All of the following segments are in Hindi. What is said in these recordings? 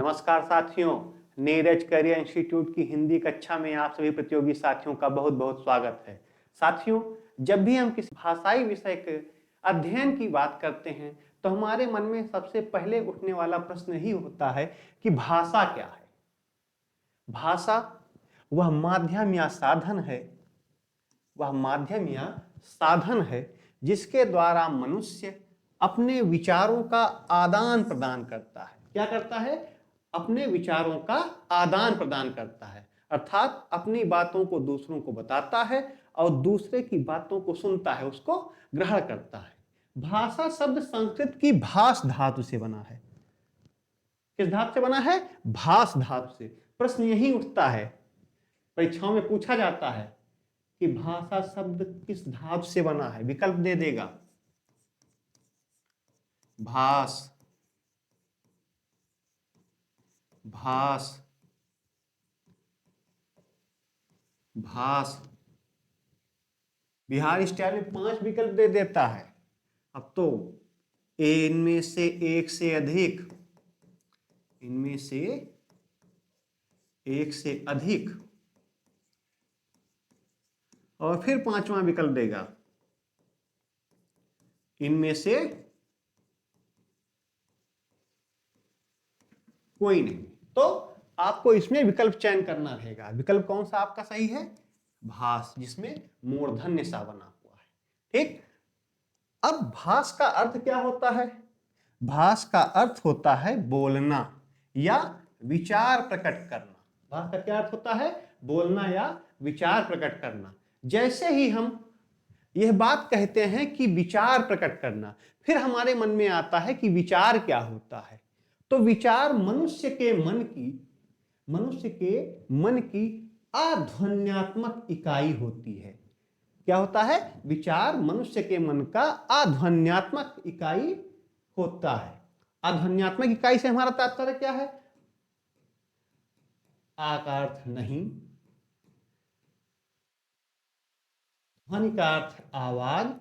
नमस्कार साथियों, नीरज करियर इंस्टीट्यूट की हिंदी कक्षा में आप सभी प्रतियोगी साथियों का बहुत बहुत स्वागत है। साथियों, जब भी हम किसी भाषाई विषय के अध्ययन की बात करते हैं तो हमारे मन में सबसे पहले उठने वाला प्रश्न ही होता है कि भाषा क्या है। भाषा वह माध्यम या साधन है, जिसके द्वारा मनुष्य अपने विचारों का आदान प्रदान करता है। क्या करता है? अपने विचारों का आदान प्रदान करता है, अर्थात अपनी बातों को दूसरों को बताता है और दूसरे की बातों को सुनता है, उसको ग्रहण करता है। भाषा शब्द संस्कृत की भाष धातु से बना है। किस धातु से बना है? भाष धातु से। प्रश्न यही उठता है, परीक्षाओं में पूछा जाता है कि भाषा शब्द किस धातु से बना है। विकल्प दे देगा, भाष, भाष, भाष। बिहार स्टाइल में 5 विकल्प दे देता है। अब तो इनमें से एक से अधिक, इनमें से एक से अधिक, और फिर 5वां विकल्प देगा, इनमें से कोई नहीं। तो आपको इसमें विकल्प चयन करना रहेगा। विकल्प कौन सा आपका सही है? भाष, जिसमें मूर्धन्य सा बना हुआ है। ठीक। अब भाष का अर्थ क्या होता है? भाष का अर्थ होता है बोलना या विचार प्रकट करना। भाष का क्या अर्थ होता है? बोलना या विचार प्रकट करना। जैसे ही हम यह बात कहते हैं कि विचार प्रकट करना, फिर हमारे मन में आता है कि विचार क्या होता है। तो विचार मनुष्य के मन की आध्वर्यात्मक इकाई होती है। क्या होता है? विचार मनुष्य के मन का आध्वर्यात्मक इकाई होता है। आध्वर्यात्मक इकाई से हमारा तात्पर्य क्या है? आ का अर्थ नहीं, ध्वनि का अर्थ आवाज,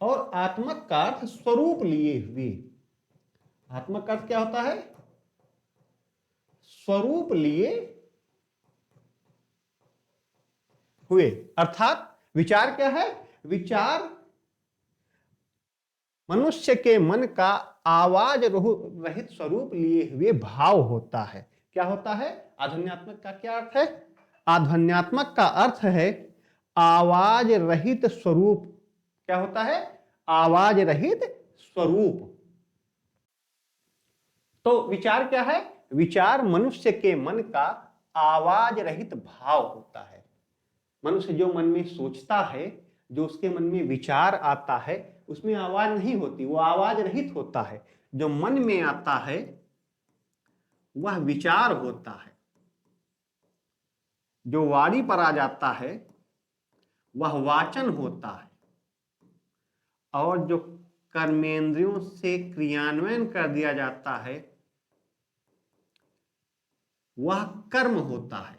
और आत्मक का अर्थ स्वरूप लिए हुए। आत्मक का अर्थ क्या होता है? स्वरूप लिए हुए। अर्थात विचार क्या है? विचार मनुष्य के मन का आवाज रहित स्वरूप लिए हुए भाव होता है। क्या होता है? आध्वर्यात्मक का क्या अर्थ है? आध्वर्यात्मक का अर्थ है आवाज रहित स्वरूप। क्या होता है? आवाज रहित स्वरूप। तो विचार क्या है? विचार मनुष्य के मन का आवाज रहित भाव होता है। मनुष्य जो मन में सोचता है, जो उसके मन में विचार आता है, उसमें आवाज नहीं होती, वो आवाज रहित होता है। जो मन में आता है वह विचार होता है। जो वाणी पर आ जाता है वह वाचन होता है, और जो कर्मेंद्रियों से क्रियान्वयन कर दिया जाता है वह कर्म होता है।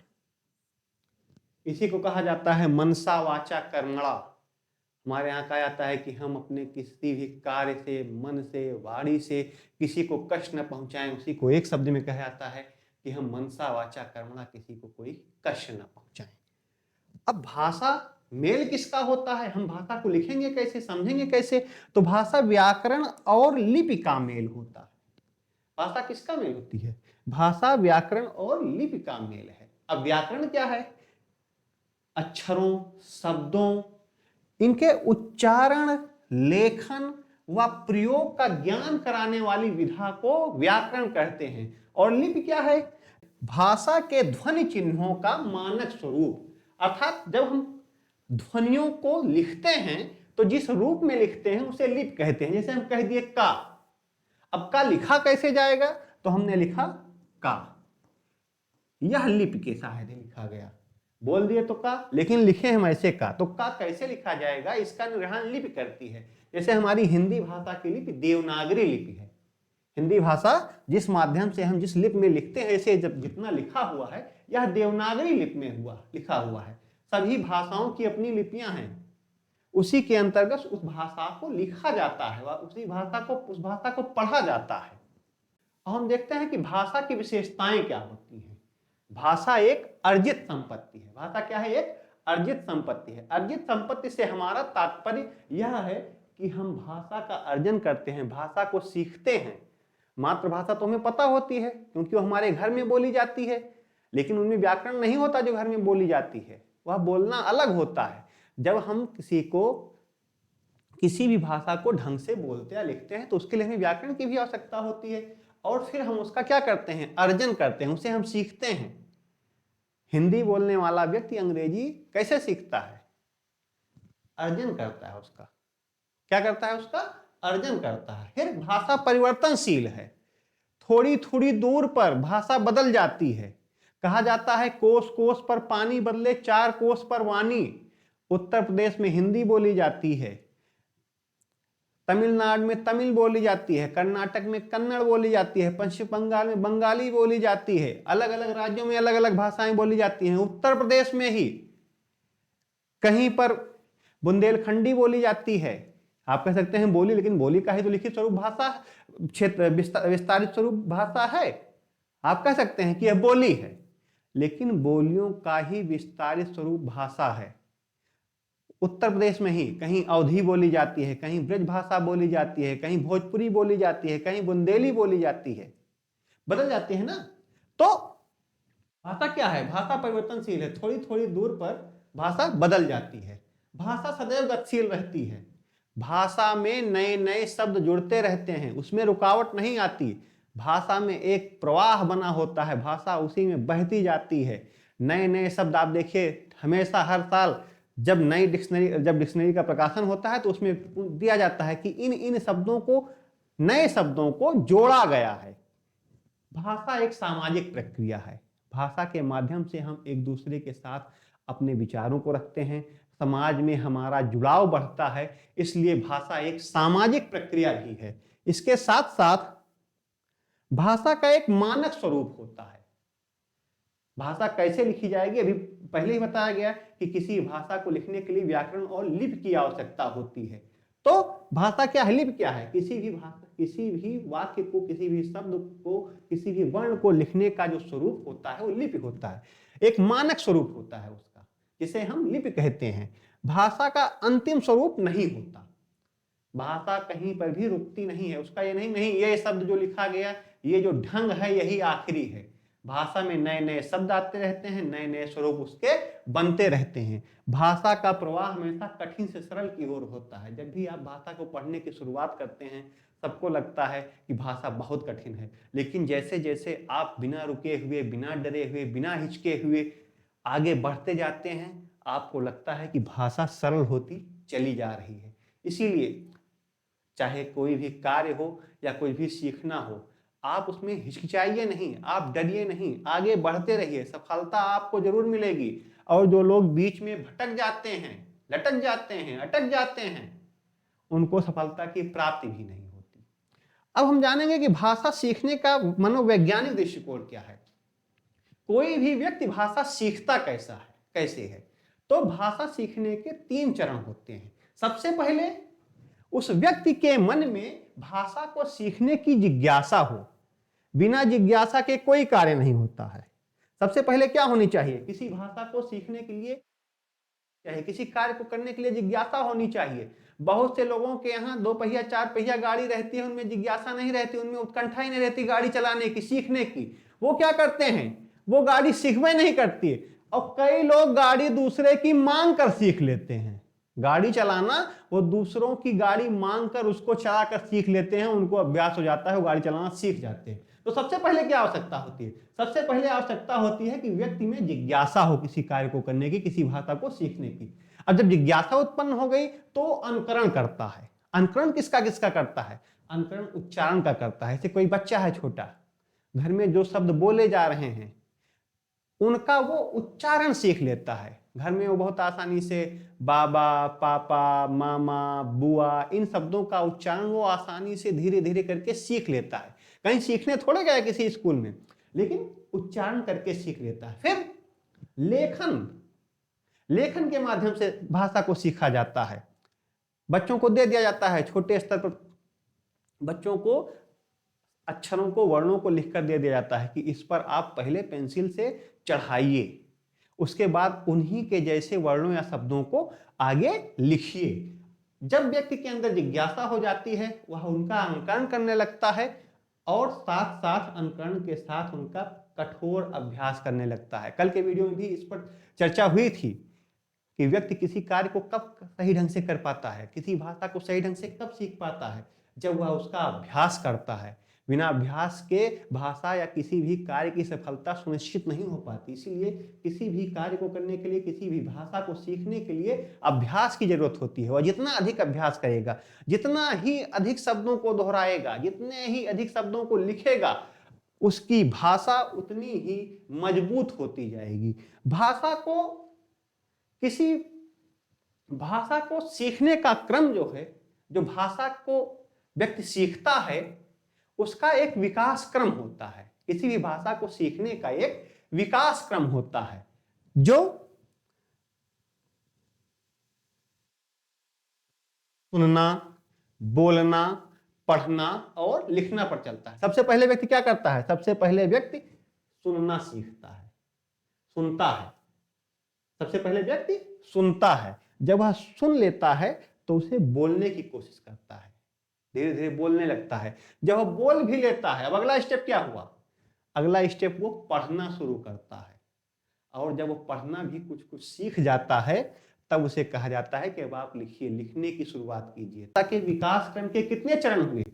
इसी को कहा जाता है मनसा वाचा कर्मणा। हमारे यहाँ कहा जाता है कि हम अपने किसी भी कार्य से, मन से, वाणी से किसी को कष्ट न पहुंचाएं। उसी को एक शब्द में कहा जाता है कि हम मनसा वाचा कर्मणा, किसी को कोई कष्ट न पहुंचाएं। अब भाषा मेल किसका होता है? हम भाषा को लिखेंगे कैसे, समझेंगे कैसे? तो भाषा व्याकरण और लिपि का मेल होता है। भाषा किसका मेल होती है? भाषा व्याकरण और लिपि का मेल है। अब व्याकरण क्या है? अक्षरों, शब्दों, इनके उच्चारण, लेखन व प्रयोग का ज्ञान कराने वाली विधा को व्याकरण कहते हैं। और लिपि क्या है? भाषा के ध्वनि चिन्हों का मानक स्वरूप। अर्थात जब हम ध्वनियों को लिखते हैं तो जिस रूप में लिखते हैं उसे लिपि कहते हैं। जैसे हम कह दिए का, अब का लिखा कैसे जाएगा? तो हमने लिखा का, यह लिपि के सहारे लिखा गया। बोल दिए तो का, लेकिन लिखे हम ऐसे का, तो का कैसे लिखा जाएगा? इसका निर्धारण लिपि करती है। जैसे हमारी हिंदी भाषा की लिपि देवनागरी लिपि है। हिंदी भाषा जिस माध्यम से हम जिस लिपि में लिखते हैं, ऐसे जब जितना लिखा हुआ है यह देवनागरी लिपि में लिखा हुआ है। सभी भाषाओं की अपनी लिपियां हैं, उसी के अंतर्गत उस भाषा को लिखा जाता है, उस भाषा को पढ़ा जाता है। और हम देखते हैं कि भाषा की विशेषताएं क्या होती हैं। भाषा एक अर्जित संपत्ति है। भाषा क्या है? एक अर्जित संपत्ति है। अर्जित संपत्ति से हमारा तात्पर्य यह है कि हम भाषा का अर्जन करते हैं, भाषा को सीखते हैं। मातृभाषा तो हमें पता होती है क्योंकि वो हमारे घर में बोली जाती है, लेकिन उनमें व्याकरण नहीं होता जो घर में बोली जाती है, वह बोलना अलग होता है। जब हम किसी भी भाषा को ढंग से बोलते या लिखते हैं तो उसके लिए हमें व्याकरण की भी आवश्यकता होती है, और फिर हम उसका क्या करते हैं? अर्जन करते हैं, उसे हम सीखते हैं। हिंदी बोलने वाला व्यक्ति अंग्रेजी कैसे सीखता है? अर्जन करता है उसका। क्या करता है? उसका अर्जन करता है। फिर भाषा परिवर्तनशील है, थोड़ी थोड़ी दूर पर भाषा बदल जाती है। कहा जाता है कोस कोस पर पानी बदले 4 कोस पर वाणी। उत्तर प्रदेश में हिंदी बोली जाती है, तमिलनाडु में तमिल बोली जाती है, कर्नाटक में कन्नड़ बोली जाती है, पश्चिम बंगाल में बंगाली बोली जाती है। अलग अलग राज्यों में अलग अलग भाषाएं बोली जाती हैं। उत्तर प्रदेश में ही कहीं पर बुंदेलखंडी बोली जाती है। आप कह सकते हैं बोली, लेकिन बोली का ही तो लिखित स्वरूप भाषा, क्षेत्र विस्तारित स्वरूप भाषा है। आप कह सकते हैं कि यह बोली है, लेकिन बोलियों का ही विस्तारित स्वरूप भाषा है। उत्तर प्रदेश में ही कहीं अवधी बोली जाती है, कहीं ब्रज भाषा बोली जाती है, कहीं भोजपुरी बोली जाती है, कहीं बुंदेली बोली जाती है। बदल जाती है ना। तो भाषा क्या है? भाषा परिवर्तनशील है, थोड़ी थोड़ी दूर पर भाषा बदल जाती है। भाषा सदैव गतिशील रहती है। भाषा में नए नए शब्द जुड़ते रहते हैं, उसमें रुकावट नहीं आती। भाषा में एक प्रवाह बना होता है, भाषा उसी में बहती जाती है। नए नए शब्द आप देखिए, हमेशा हर साल जब डिक्शनरी का प्रकाशन होता है तो उसमें दिया जाता है कि इन शब्दों को, नए शब्दों को जोड़ा गया है। भाषा एक सामाजिक प्रक्रिया है। भाषा के माध्यम से हम एक दूसरे के साथ अपने विचारों को रखते हैं, समाज में हमारा जुड़ाव बढ़ता है। इसलिए भाषा एक सामाजिक प्रक्रिया भी है। इसके साथ साथ भाषा का एक मानक स्वरूप होता है। भाषा कैसे लिखी जाएगी, अभी पहले ही बताया गया कि किसी भाषा को लिखने के लिए व्याकरण और लिपि की आवश्यकता होती है। तो भाषा क्या है? लिपि क्या है? किसी भी भाषा, किसी भी वाक्य को, किसी भी शब्द को, किसी भी वर्ण को लिखने का जो स्वरूप होता है वो लिपि होता है। एक मानक स्वरूप होता है उसका, जिसे हम लिपि कहते हैं। भाषा का अंतिम स्वरूप नहीं होता। भाषा कहीं पर भी रुकती नहीं है। उसका ये नहीं ये शब्द जो लिखा गया, ये जो ढंग है यही आखिरी है। भाषा में नए नए शब्द आते रहते हैं, नए नए स्वरूप उसके बनते रहते हैं। भाषा का प्रवाह हमेशा कठिन से सरल की ओर होता है। जब भी आप भाषा को पढ़ने की शुरुआत करते हैं, सबको लगता है कि भाषा बहुत कठिन है, लेकिन जैसे जैसे आप बिना रुके हुए, बिना डरे हुए, बिना हिचके हुए आगे बढ़ते जाते हैं, आपको लगता है कि भाषा सरल होती चली जा रही है। इसीलिए चाहे कोई भी कार्य हो या कोई भी सीखना हो, आप उसमें हिचकिचाइए नहीं, आप डरिए नहीं, आगे बढ़ते रहिए। सफलता आपको जरूर मिलेगी। और जो लोग बीच में भटक जाते हैं, लटक जाते हैं, अटक जाते हैं, उनको सफलता की प्राप्ति भी नहीं होती। अब हम जानेंगे कि भाषा सीखने का मनोवैज्ञानिक दृष्टिकोण क्या है। कोई भी व्यक्ति भाषा सीखता कैसे है? तो भाषा सीखने के 3 चरण होते हैं। सबसे पहले उस व्यक्ति के मन में भाषा को सीखने की जिज्ञासा हो। बिना जिज्ञासा के कोई कार्य नहीं होता है। सबसे पहले क्या होनी चाहिए? किसी भाषा को सीखने के लिए, चाहे किसी कार्य को करने के लिए जिज्ञासा होनी चाहिए। बहुत से लोगों के यहाँ 2 पहिया 4 पहिया गाड़ी रहती है, उनमें जिज्ञासा नहीं रहती, उनमें उत्कंठा ही नहीं रहती गाड़ी चलाने की, सीखने की। वो क्या करते हैं? वो गाड़ी सीखवे नहीं करती। और कई लोग गाड़ी दूसरे की मांग कर सीख लेते हैं। गाड़ी चलाना वो दूसरों की गाड़ी मांग कर उसको चलाकर सीख लेते हैं, उनको अभ्यास हो जाता है, वो गाड़ी चलाना सीख जाते हैं। तो सबसे पहले क्या आवश्यकता होती है? सबसे पहले आवश्यकता होती है कि व्यक्ति में जिज्ञासा हो किसी कार्य को करने की, किसी भाषा को सीखने की। अब जब जिज्ञासा उत्पन्न हो गई तो अनुकरण करता है। अनुकरण किसका किसका करता है? अनुकरण उच्चारण का करता है। जैसे कोई बच्चा है छोटा, घर में जो शब्द बोले जा रहे हैं उनका वो उच्चारण सीख लेता है। घर में वो बहुत आसानी से बाबा, पापा, मामा, बुआ, इन शब्दों का उच्चारण वो आसानी से धीरे धीरे करके सीख लेता है। कहीं सीखने थोड़े गया किसी स्कूल में, लेकिन उच्चारण करके सीख लेता है। फिर लेखन के माध्यम से भाषा को सीखा जाता है। बच्चों को दे दिया जाता है छोटे स्तर पर, बच्चों को अक्षरों को, वर्णों को लिखकर दे दिया जाता है कि इस पर आप पहले पेंसिल से चढ़ाइए, उसके बाद उन्हीं के जैसे वर्णों या शब्दों को आगे लिखिए। जब व्यक्ति के अंदर जिज्ञासा हो जाती है, वह उनका अनुकरण करने लगता है और साथ साथ अनुकरण के साथ उनका कठोर अभ्यास करने लगता है। कल के वीडियो में भी इस पर चर्चा हुई थी कि व्यक्ति किसी कार्य को कब सही ढंग से कर पाता है, किसी भाषा को सही ढंग से कब सीख पाता है, जब वह उसका अभ्यास करता है। बिना अभ्यास के भाषा या किसी भी कार्य की सफलता सुनिश्चित नहीं हो पाती। इसीलिए किसी भी कार्य को करने के लिए, किसी भी भाषा को सीखने के लिए अभ्यास की जरूरत होती है। और जितना अधिक अभ्यास करेगा, जितना ही अधिक शब्दों को दोहराएगा, जितने ही अधिक शब्दों को लिखेगा, उसकी भाषा उतनी ही मजबूत होती जाएगी। किसी भाषा को सीखने का क्रम जो है, जो भाषा को व्यक्ति सीखता है, उसका एक विकास क्रम होता है। किसी भी भाषा को सीखने का एक विकास क्रम होता है जो सुनना, बोलना, पढ़ना और लिखना पर चलता है। सबसे पहले व्यक्ति क्या करता है? सबसे पहले व्यक्ति सुनना सीखता है, सुनता है। सबसे पहले व्यक्ति सुनता है। जब वह सुन लेता है तो उसे बोलने की कोशिश करता है, धीरे धीरे बोलने लगता है। जब वह बोल भी लेता है, अब अगला स्टेप क्या हुआ? अगला स्टेप वो पढ़ना शुरू करता है। और जब वो पढ़ना भी कुछ कुछ सीख जाता है, तब उसे कहा जाता है कि अब आप लिखिए, लिखने की शुरुआत कीजिए। भाषा के विकास क्रम के कितने चरण हुए?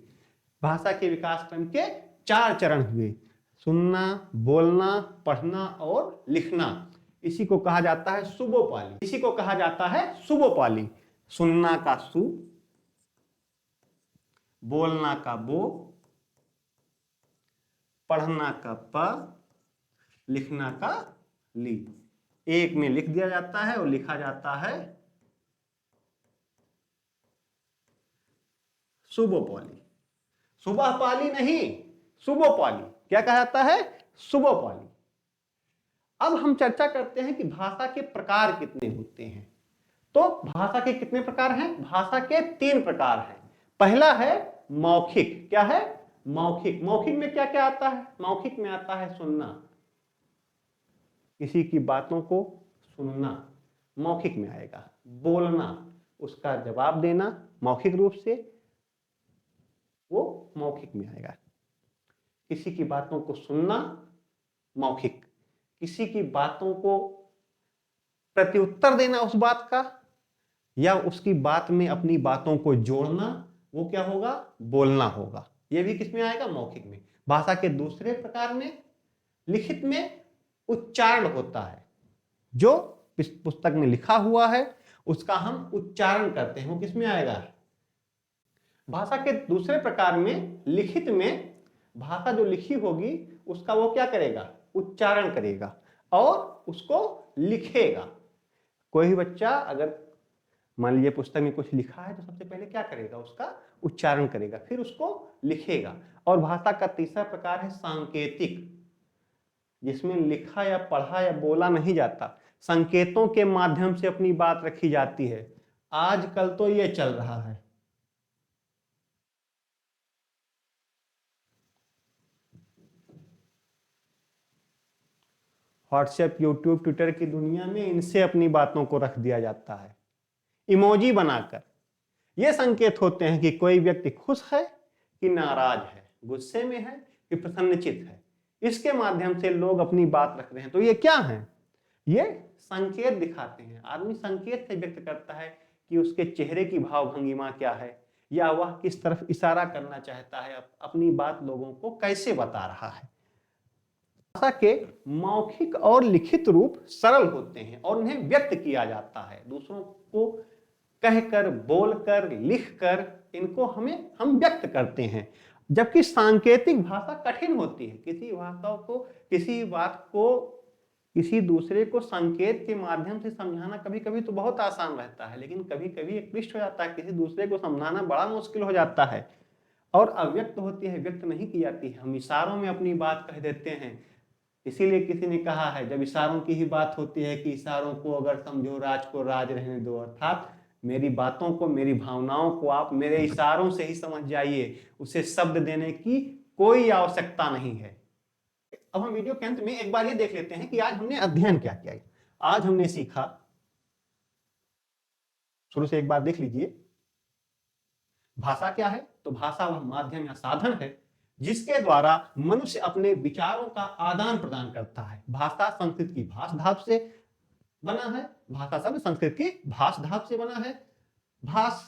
भाषा के विकास क्रम के 4 चरण हुए: सुनना, बोलना, पढ़ना और लिखना। इसी को कहा जाता है सुबोपाली। इसी को कहा जाता है सुबोपाली। सुनना का सु, बोलना का बो, पढ़ना का प, लिखना का ली। एक में लिख दिया जाता है और लिखा जाता है सुबोपाली। सुबहपाली नहीं, सुबोपाली। क्या कहा जाता है? सुबोपाली। अब हम चर्चा करते हैं कि भाषा के प्रकार कितने होते हैं। तो भाषा के कितने प्रकार हैं? भाषा के 3 प्रकार हैं। पहला है मौखिक। क्या है? मौखिक। मौखिक में क्या क्या आता है? मौखिक में आता है सुनना, किसी की बातों को सुनना, मौखिक में आएगा। बोलना, उसका जवाब देना मौखिक रूप से, वो मौखिक में आएगा। किसी की बातों को सुनना, मौखिक। किसी की बातों को प्रत्युत्तर देना उस बात का, या उसकी बात में अपनी बातों को जोड़ना, वो क्या होगा? बोलना होगा। ये भी किसमें आएगा? मौखिक में। भाषा के दूसरे प्रकार में लिखित में उच्चारण होता है। जो पुस्तक में लिखा हुआ है उसका हम उच्चारण करते हैं, वो किसमें आएगा? भाषा के दूसरे प्रकार में लिखित में भाषा जो लिखी होगी उसका वो क्या करेगा? उच्चारण करेगा और उसको लिखेगा। कोई भी बच्चा अगर मान लीजिए पुस्तक में कुछ लिखा है तो सबसे पहले क्या करेगा? उसका उच्चारण करेगा, फिर उसको लिखेगा। और भाषा का तीसरा प्रकार है सांकेतिक, जिसमें लिखा या पढ़ा या बोला नहीं जाता, संकेतों के माध्यम से अपनी बात रखी जाती है। आजकल तो ये चल रहा है। व्हाट्सएप, यूट्यूब, ट्विटर की दुनिया में इनसे अपनी बातों को रख दिया जाता है इमोजी बनाकर। ये संकेत होते हैं कि कोई व्यक्ति खुश है कि नाराज है, गुस्से में है कि प्रसन्नचित है। इसके माध्यम से लोग अपनी बात रख रहे हैं। तो ये क्या है? ये संकेत दिखाते हैं। आदमी संकेत से व्यक्त करता है कि उसके चेहरे की भाव भंगिमा क्या है, या वह किस तरफ इशारा करना चाहता है, अपनी बात लोगों को कैसे बता रहा है। भाषा के मौखिक और लिखित रूप सरल होते हैं और उन्हें व्यक्त किया जाता है, दूसरों को कहकर, बोलकर, लिखकर इनको हम व्यक्त करते हैं। जबकि सांकेतिक भाषा कठिन होती है। किसी भाषा को, किसी बात को किसी दूसरे को संकेत के माध्यम से समझाना कभी कभी तो बहुत आसान रहता है, लेकिन कभी कभी एक क्लिष्ट हो जाता है। किसी दूसरे को समझाना बड़ा मुश्किल हो जाता है और अव्यक्त होती है, व्यक्त नहीं की जाती है। हम इशारों में अपनी बात कह देते हैं। इसीलिए किसी ने कहा है, जब इशारों की ही बात होती है कि इशारों को अगर समझो राज को राज रहने दो, अर्थात मेरी बातों को, मेरी भावनाओं को आप मेरे इशारों से ही समझ जाइए। उसे शब्द देने की कोई आवश्यकता नहीं है। अब हम वीडियो के अंत में एक बार ये देख लेते हैं कि आज हमने अध्ययन क्या किया। आज हमने सीखा, शुरू से एक बार देख लीजिए, भाषा क्या है? तो भाषा वह माध्यम या साधन है जिसके द्वारा मनुष्य अपने विचारों का आदान प्रदान करता है। भाषा संस्कृत की भाष धातु से बना है। भाषा शब्द संस्कृत की भाष धातु से बना है। भाष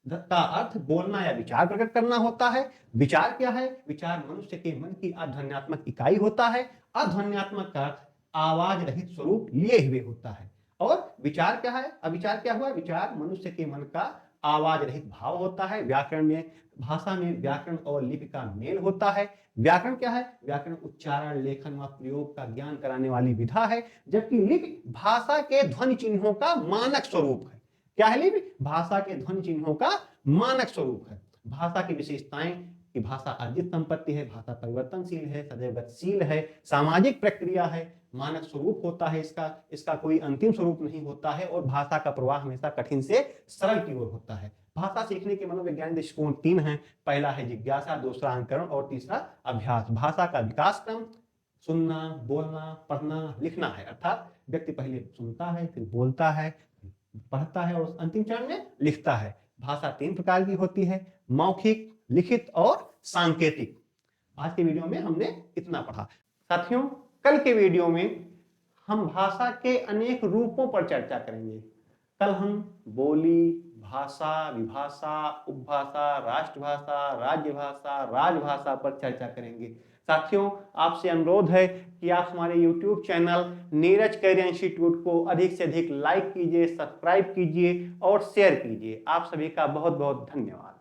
का अर्थ बोलना या विचार प्रकट करना होता है। विचार क्या है? विचार मनुष्य के मन की अध्वन्यात्मक इकाई होता है। अध्वन्यात्मक का अर्थ आवाज रहित स्वरूप लिए हुए होता है। और विचार क्या है? अविचार क्या हुआ? विचार मनुष्य के मन का आवाज रहित भाव होता है। व्याकरण में, भाषा में व्याकरण और लिपि का मेल होता है। व्याकरण क्या है? व्याकरण उच्चारण, लेखन व प्रयोग का ज्ञान कराने वाली विधा है, जबकि लिपि भाषा के ध्वनि चिन्हों का मानक स्वरूप है। क्या है लिपि? भाषा के ध्वनि चिन्हों का मानक स्वरूप है। भाषा की विशेषताएं कि भाषा अर्जित संपत्ति है, भाषा परिवर्तनशील है, सदैव गतिशील है, सामाजिक प्रक्रिया है, मानक स्वरूप होता है इसका कोई अंतिम स्वरूप नहीं होता है, और भाषा का प्रवाह हमेशा कठिन से सरल की ओर होता है। भाषा सीखने के मनोवैज्ञानिक दृष्टिकोण 3 हैं। पहला है जिज्ञासा, दूसरा अंकरण और तीसरा अभ्यास। भाषा का विकास क्रम सुनना, बोलना, पढ़ना, लिखना है। अर्थात व्यक्ति पहले सुनता है, फिर बोलता है, पढ़ता है और अंतिम चरण में लिखता है। भाषा 3 प्रकार की होती है, मौखिक, लिखित और सांकेतिक। आज के वीडियो में हमने इतना पढ़ा। साथियों, कल के वीडियो में हम भाषा के अनेक रूपों पर चर्चा करेंगे। कल हम बोली, भाषा, विभाषा, उपभाषा, राष्ट्रभाषा, राज्यभाषा, राजभाषा पर चर्चा करेंगे। साथियों, आपसे अनुरोध है कि आप हमारे YouTube channel Neeraj career institute को अधिक से अधिक लाइक कीजिए, सब्सक्राइब कीजिए और शेयर कीजिए। आप सभी का बहुत बहुत धन्यवाद।